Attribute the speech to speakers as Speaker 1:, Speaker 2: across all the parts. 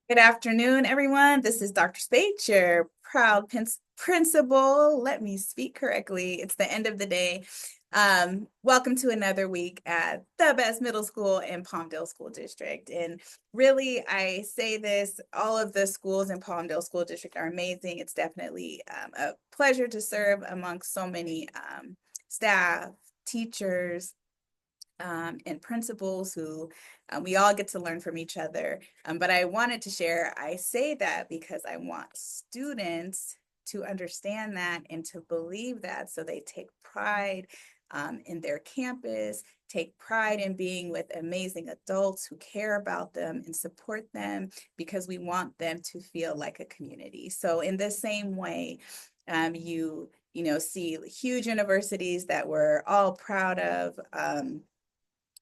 Speaker 1: Good afternoon, everyone. This is Dr. Spate, your proud principal. Let me speak correctly. It's the end of the day. Welcome to another week at the best middle school in Palmdale School District. And really, I say this, all of the schools in Palmdale School District are amazing. It's definitely a pleasure to serve amongst so many staff, teachers, and principals who we all get to learn from each other. But I wanted to share, I say that because I want students to understand that and to believe that so they take pride in their campus, take pride in being with amazing adults who care about them and support them because we want them to feel like a community. So in the same way, you know, see huge universities that we're all proud of.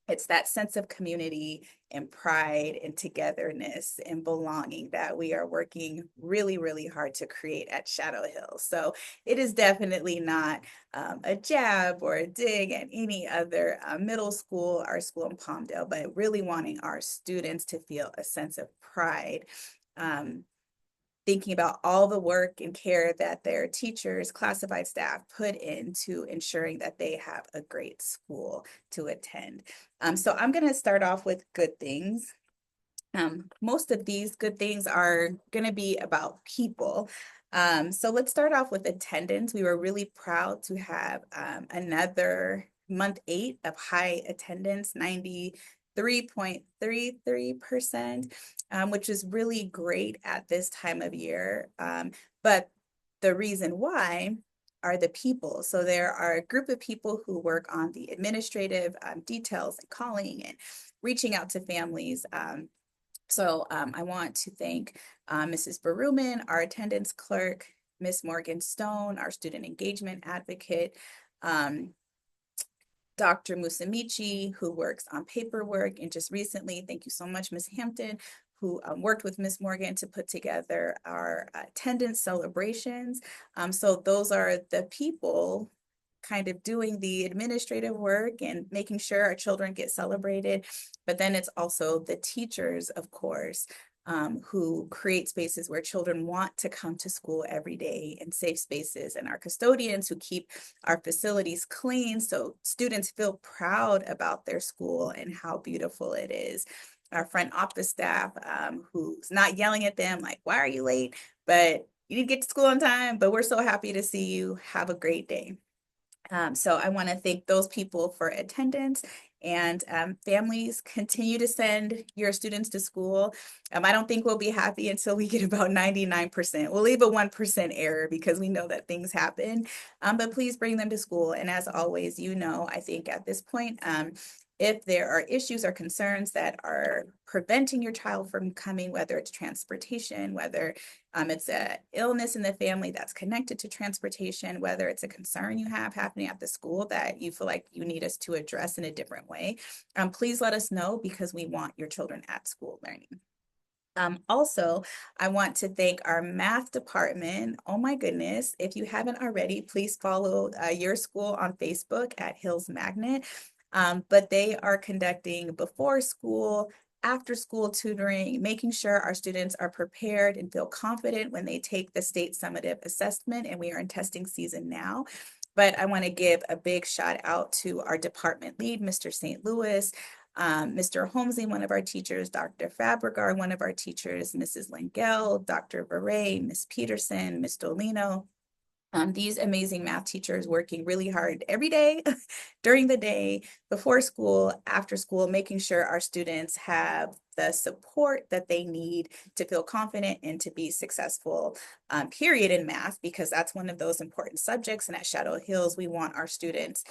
Speaker 1: It's that sense of community and pride and togetherness and belonging that we are working really, really hard to create at Shadow Hill. So it is definitely not a jab or a dig at any other middle school, our school in Palmdale, but really wanting our students to feel a sense of pride. Um, Thinking about all the work and care that their teachers, classified staff put into ensuring that they have a great school to attend. So I'm going to start off with good things. Most of these good things are going to be about people. So let's start off with attendance. We were really proud to have another month 8 of high attendance, 93.33%, which is really great at this time of year. But the reason why are the people. So there are a group of people who work on the administrative details and calling and reaching out to families. I want to thank Mrs. Baruman, our attendance clerk, Miss Morgan Stone, our student engagement advocate, um, Dr. Musamichi, who works on paperwork, and just recently, thank you so much, Miss Hampton, who worked with Miss Morgan to put together our attendance celebrations. So those are the people kind of doing the administrative work and making sure our children get celebrated. But then it's also the teachers, of course, who create spaces where children want to come to school every day and safe spaces, and our custodians who keep our facilities clean so students feel proud about their school and how beautiful it is. Our front office staff who's not yelling at them like, why are you late? But you need to get to school on time, but we're so happy to see you. Have a great day. So I want to thank those people for attendance, and families, continue to send your students to school. I don't think we'll be happy until we get about 99%. We'll leave a 1% error because we know that things happen, but please bring them to school. And as always, you know, I think at this point, if there are issues or concerns that are preventing your child from coming, whether it's transportation, whether it's an illness in the family that's connected to transportation, whether it's a concern you have happening at the school that you feel like you need us to address in a different way, please let us know because we want your children at school learning. Also, I want to thank our math department. Oh my goodness, if you haven't already, please follow your school on Facebook at Hills Magnet. But they are conducting before school, after school tutoring, making sure our students are prepared and feel confident when they take the state summative assessment, and we are in testing season now. But I want to give a big shout out to our department lead, Mr. St. Louis, Mr. Holmesley, one of our teachers, Dr. Fabregar, one of our teachers, Mrs. Langell, Dr. Beret, Miss Peterson, Miss Dolino. These amazing math teachers working really hard every day, during the day, before school, after school, making sure our students have the support that they need to feel confident and to be successful, period, in math, because that's one of those important subjects. And at Shadow Hills, we want our students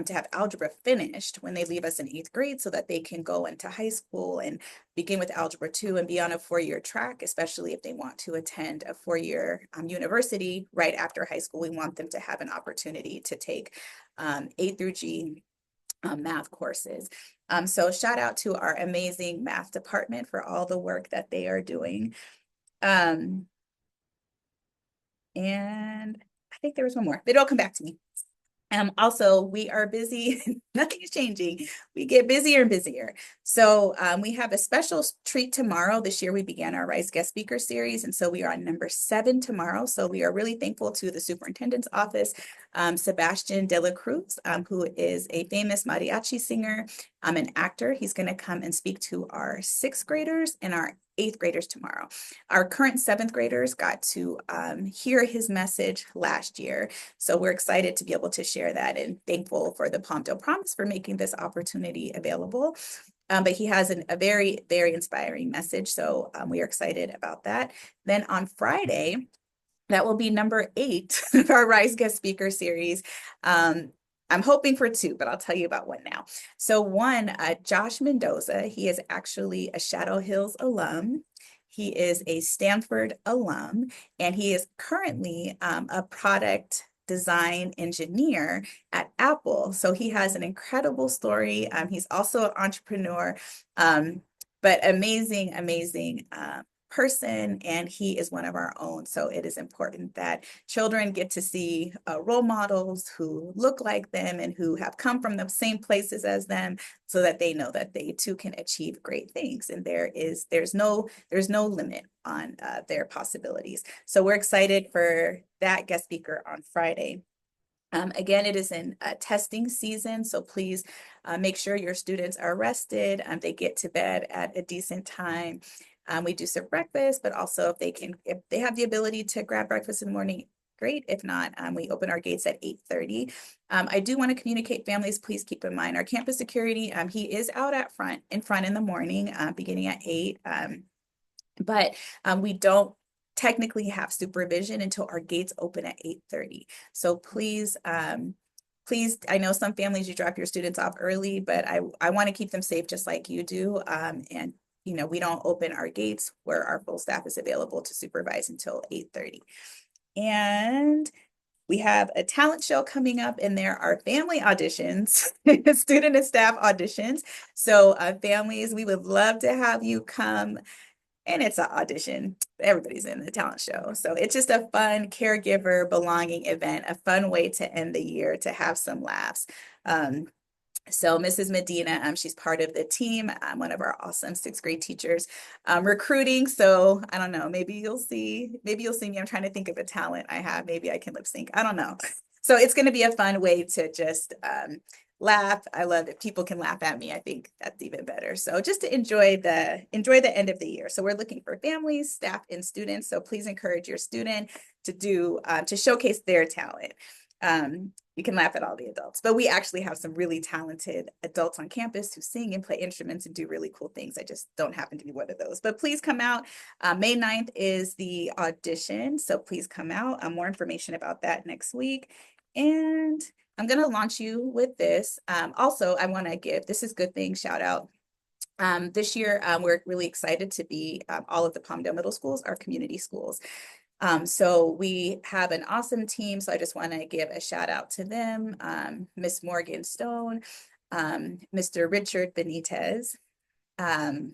Speaker 1: to have algebra finished when they leave us in 8th grade so that they can go into high school and begin with Algebra 2 and be on a 4-year track, especially if they want to attend a 4-year university right after high school. We want them to have an opportunity to take A through G math courses. So shout out to our amazing math department for all the work that they are doing. Um, and I think there was one more. It'll come back to me. Also, we are busy. Nothing is changing. We get busier and busier. So we have a special treat tomorrow. This year we began our Rise Guest Speaker series, and so we are on number 7 tomorrow. So we are really thankful to the superintendent's office, Sebastian De La Cruz, who is a famous mariachi singer, an actor. He's going to come and speak to our 6th graders and our 8th graders tomorrow. Our current 7th graders got to hear his message last year. So we're excited to be able to share that and thankful for the Palmdale Promise for making this opportunity available. But he has a very, very inspiring message. So we are excited about that. Then on Friday, that will be number 8 of our Rise Guest Speaker series. I'm hoping for 2, but I'll tell you about one now. So one, Josh Mendoza, he is actually a Shadow Hills alum. He is a Stanford alum, and he is currently a product design engineer at Apple. So he has an incredible story. He's also an entrepreneur, but amazing, amazing person, and he is one of our own. So it is important that children get to see role models who look like them and who have come from the same places as them, so that they know that they too can achieve great things. And there's no limit on their possibilities. So we're excited for that guest speaker on Friday. Again, it is in testing season, so please make sure your students are rested. They get to bed at a decent time. We do serve breakfast, but also if they have the ability to grab breakfast in the morning, great. If not, we open our gates at 8:30. I do want to communicate, families, please keep in mind our campus security. He is out in front in the morning, beginning at 8. But we don't technically have supervision until our gates open at 8:30. So please, please, I know some families you drop your students off early, but I want to keep them safe just like you do. And we don't open our gates where our full staff is available to supervise until 8:30. And we have a talent show coming up, and there are family auditions, student and staff auditions. So families, we would love to have you come. And it's an audition. Everybody's in the talent show. So it's just a fun caregiver belonging event, a fun way to end the year, to have some laughs. So Mrs. Medina, she's part of the team, one of our awesome 6th grade teachers, recruiting. So I don't know, maybe you'll see me. I'm trying to think of a talent I have. Maybe I can lip sync. I don't know. So it's going to be a fun way to just laugh. I love that people can laugh at me. I think that's even better. So just to enjoy the end of the year. So we're looking for families, staff, and students. So please encourage your student to showcase their talent. You can laugh at all the adults, but we actually have some really talented adults on campus who sing and play instruments and do really cool things. I just don't happen to be one of those, but please come out. May 9th is the audition, so please come out. More information about that next week. And I'm going to launch you with this. Also, I want to give, this is Good Thing shout out. This year, we're really excited to be all of the Palmdale Middle Schools, our community schools. So we have an awesome team. So I just want to give a shout out to them. Miss Morgan Stone, Mr. Richard Benitez, Mrs.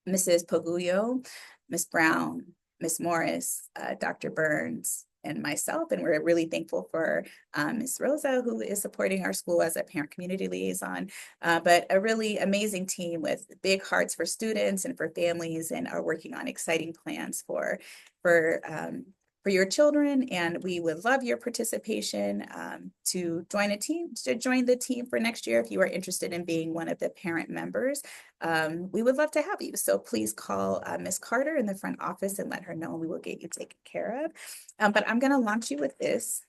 Speaker 1: Pogullo, Miss Brown, Miss Morris, Dr. Burns, and myself. And we're really thankful for Miss Rosa, who is supporting our school as a parent community liaison, but a really amazing team with big hearts for students and for families, and are working on exciting plans for your children. And we would love your participation to join the team for next year. If you are interested in being one of the parent members, we would love to have you. So please call Miss Carter in the front office and let her know, and we will get you taken care of. But I'm going to launch you with this.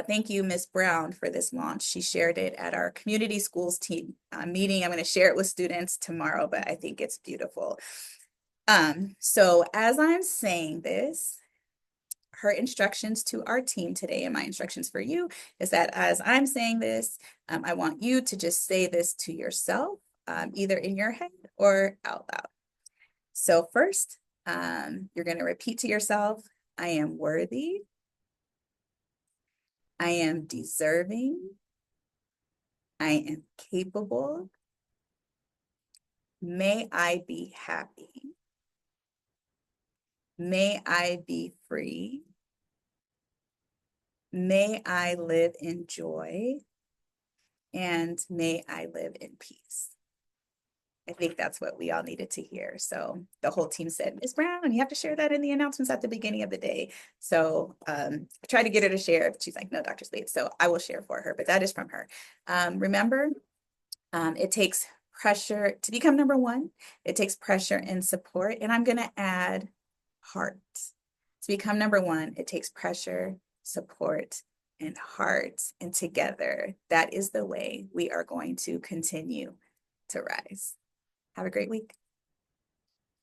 Speaker 1: Thank you, Ms. Brown, for this launch. She shared it at our community schools team meeting. I'm going to share it with students tomorrow, but I think it's beautiful. So as I'm saying this, her instructions to our team today, and my instructions for you, is that as I'm saying this, I want you to just say this to yourself, either in your head or out loud. So first, you're going to repeat to yourself, I am worthy. I am deserving. I am capable. May I be happy. May I be free. May I live in joy, and may I live in peace. I think that's what we all needed to hear. So the whole team said, Ms. Brown, you have to share that in the announcements at the beginning of the day. So I tried to get her to share, but she's like, no, Dr. Slade. So I will share for her, but that is from her. Remember, it takes pressure to become number one. It takes pressure and support. And I'm going to add heart. To become number one, it takes pressure, support, and heart. And together, that is the way we are going to continue to rise. Have a great week.